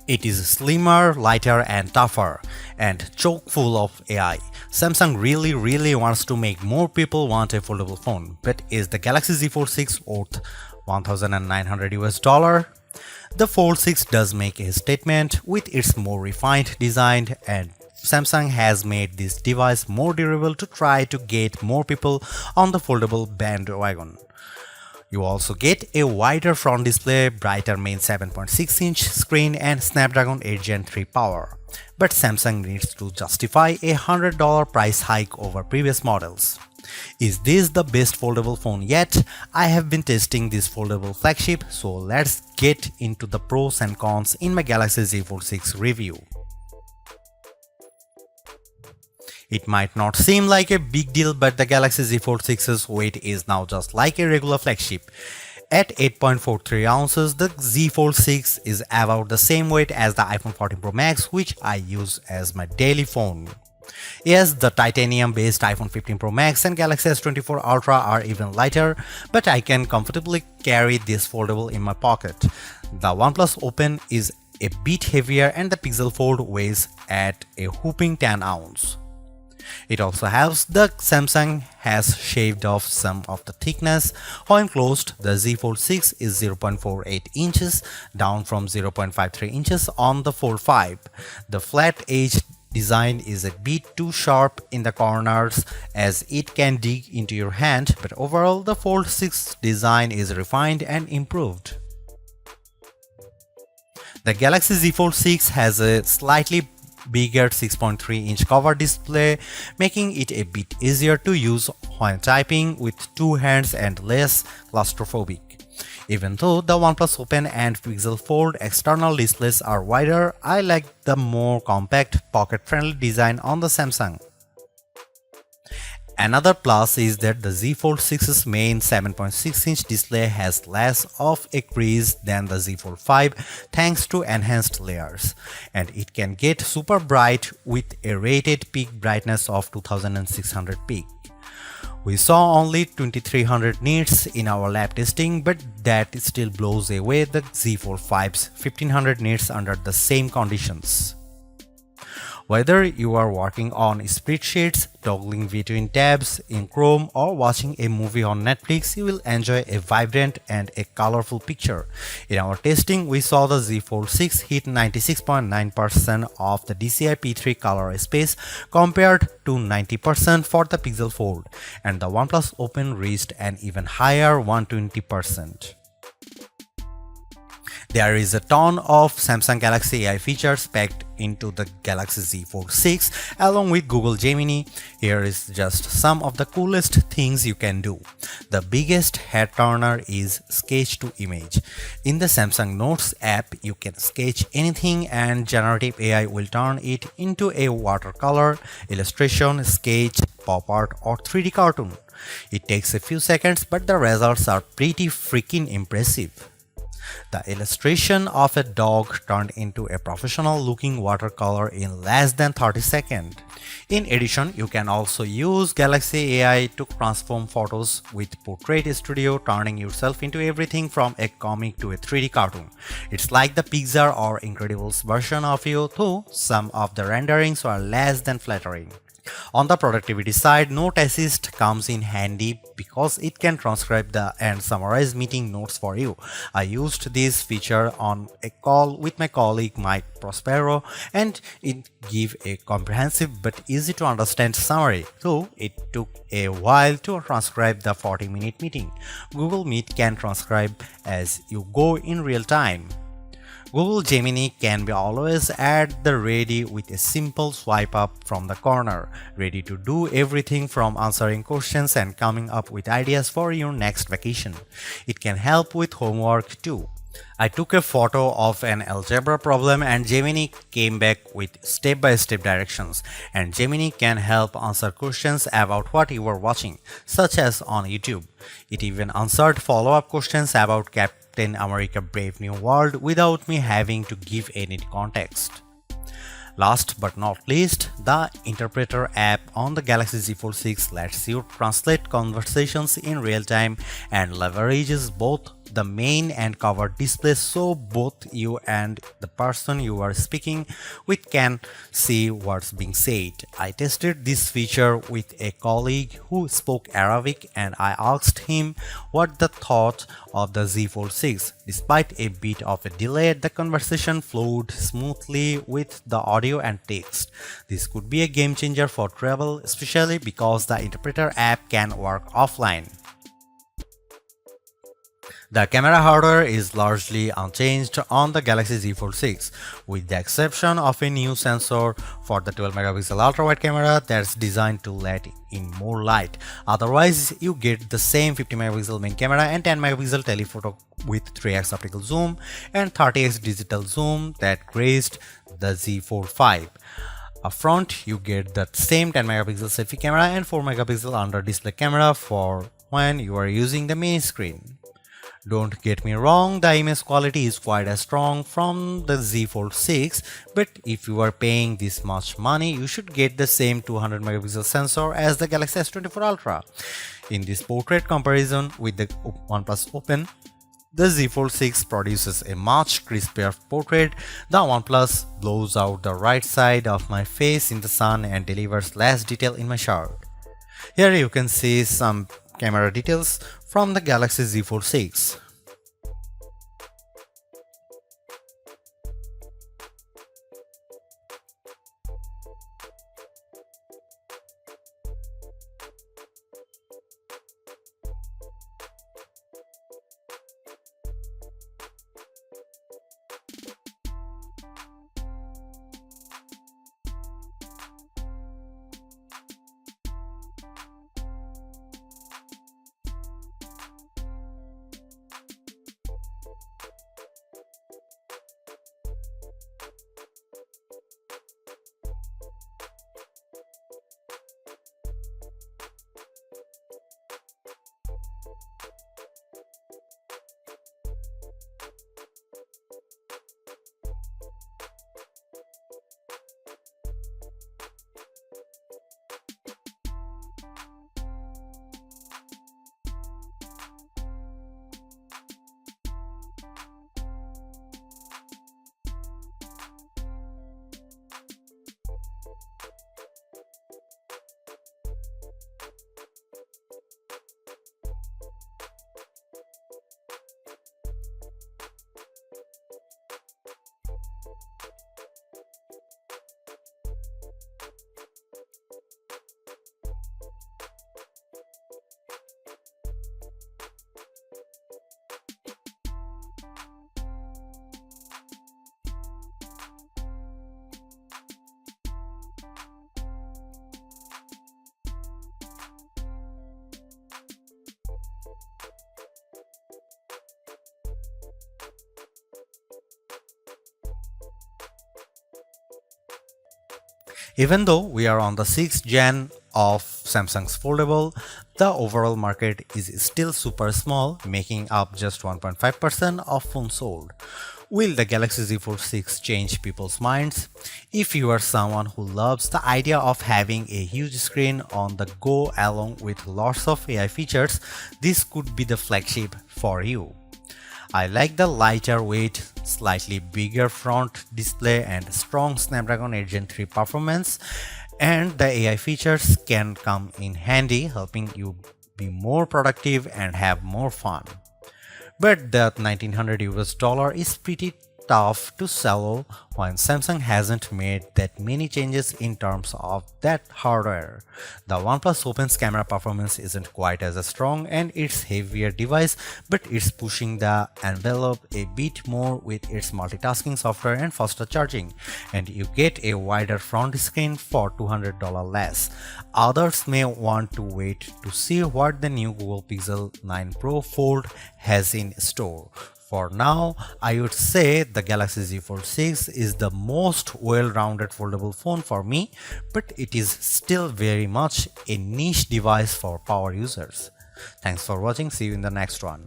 It is slimmer, lighter and tougher, and chock full of AI. Samsung really wants to make more people want a foldable phone, but is the Galaxy Z Fold 6 worth $1,900? The Fold 6 does make a statement with its more refined design, and Samsung has made this device more durable to try to get more people on the foldable bandwagon. You also get a wider front display, brighter main 7.6-inch screen and Snapdragon 8 Gen 3 power. But Samsung needs to justify a $100 price hike over previous models. Is this the best foldable phone yet? I have been testing this foldable flagship, so let's get into the pros and cons in my Galaxy Z Fold 6 review. It might not seem like a big deal, but the Galaxy Z Fold 6's weight is now just like a regular flagship. At 8.43 ounces, the Z Fold 6 is about the same weight as the iPhone 14 Pro Max, which I use as my daily phone. Yes, the titanium-based iPhone 15 Pro Max and Galaxy S24 Ultra are even lighter, but I can comfortably carry this foldable in my pocket. The OnePlus Open is a bit heavier and the Pixel Fold weighs at a whopping 10 ounces. It also helps that Samsung has shaved off some of the thickness. When closed, the Z Fold 6 is 0.48 inches, down from 0.53 inches on the Fold 5. The flat edge design is a bit too sharp in the corners as it can dig into your hand, but overall the Fold 6 design is refined and improved. The Galaxy Z Fold 6 has a slightly bigger 6.3-inch cover display, making it a bit easier to use when typing with two hands and less claustrophobic. Even though the OnePlus Open and Pixel Fold external displays are wider, I like the more compact, pocket-friendly design on the Samsung. Another plus is that the Z Fold 6's main 7.6-inch display has less of a crease than the Z Fold 5 thanks to enhanced layers, and it can get super bright with a rated peak brightness of 2600 peak. We saw only 2300 nits in our lab testing, but that still blows away the Z Fold 5's 1500 nits under the same conditions. Whether you are working on spreadsheets, toggling between tabs in Chrome, or watching a movie on Netflix, you will enjoy a vibrant and a colorful picture. In our testing, we saw the Z Fold 6 hit 96.9% of the DCI P3 color space compared to 90% for the Pixel Fold, and the OnePlus Open reached an even higher 120%. There is a ton of Samsung Galaxy AI features packed into the Galaxy Z Fold 6 along with Google Gemini. Here is just some of the coolest things you can do. The biggest head turner is sketch to image. In the Samsung Notes app, you can sketch anything and generative AI will turn it into a watercolor, illustration, sketch, pop art or 3D cartoon. It takes a few seconds, but the results are pretty freaking impressive. The illustration of a dog turned into a professional-looking watercolor in less than 30 seconds. In addition, you can also use Galaxy AI to transform photos with Portrait Studio, turning yourself into everything from a comic to a 3D cartoon. It's like the Pixar or Incredibles version of you, though some of the renderings are less than flattering. On the productivity side, Note Assist comes in handy because it can transcribe and summarize meeting notes for you. I used this feature on a call with my colleague Mike Prospero, and it gave a comprehensive but easy to understand summary, though it took a while to transcribe the 40-minute meeting. Google Meet can transcribe as you go in real time. Google Gemini can be always at the ready with a simple swipe up from the corner, ready to do everything from answering questions and coming up with ideas for your next vacation. It can help with homework too. I took a photo of an algebra problem and Gemini came back with step-by-step directions, and Gemini can help answer questions about what you were watching, such as on YouTube. It even answered follow-up questions about Captain America Brave New World without me having to give any context. Last but not least, the Interpreter app on the Galaxy Z Fold 6 lets you translate conversations in real time and leverages both the main and cover display so both you and the person you are speaking with can see what's being said. I tested this feature with a colleague who spoke Arabic and I asked him what the thought of the Z Fold 6. Despite a bit of a delay, the conversation flowed smoothly with the audio and text. This could be a game changer for travel, especially because the interpreter app can work offline. The camera hardware is largely unchanged on the Galaxy Z Fold 6, with the exception of a new sensor for the 12 megapixel ultra-wide camera that's designed to let in more light. Otherwise, you get the same 50 megapixel main camera and 10 megapixel telephoto with 3x optical zoom and 30x digital zoom that graced the Z Fold 5. Up front, you get the same 10 megapixel selfie camera and 4 megapixel under display camera for when you are using the main screen. Don't get me wrong, the image quality is quite as strong from the Z Fold 6, but if you are paying this much money, you should get the same 200 megapixel sensor as the Galaxy S24 Ultra. In this portrait comparison with the OnePlus Open, the Z Fold 6 produces a much crispier portrait. The OnePlus blows out the right side of my face in the sun and delivers less detail in my shirt. Here you can see some camera details from the Galaxy Z Fold 6. Even though we are on the 6th gen of Samsung's foldable, the overall market is still super small, making up just 1.5% of phones sold. Will the Galaxy Z Fold 6 change people's minds? If you are someone who loves the idea of having a huge screen on the go along with lots of AI features, this could be the flagship for you. I like the lighter weight, slightly bigger front display and strong Snapdragon 8 Gen 3 performance, and the AI features can come in handy, helping you be more productive and have more fun. But that $1900 is pretty tough to swallow when Samsung hasn't made that many changes in terms of that hardware. The OnePlus Open's camera performance isn't quite as strong and it's heavier device, but it's pushing the envelope a bit more with its multitasking software and faster charging, and you get a wider front screen for $200 less. Others may want to wait to see what the new Google Pixel 9 Pro Fold has in store. For now, I would say the Galaxy Z Fold 6 is the most well-rounded foldable phone for me, but it is still very much a niche device for power users. Thanks for watching, see you in the next one.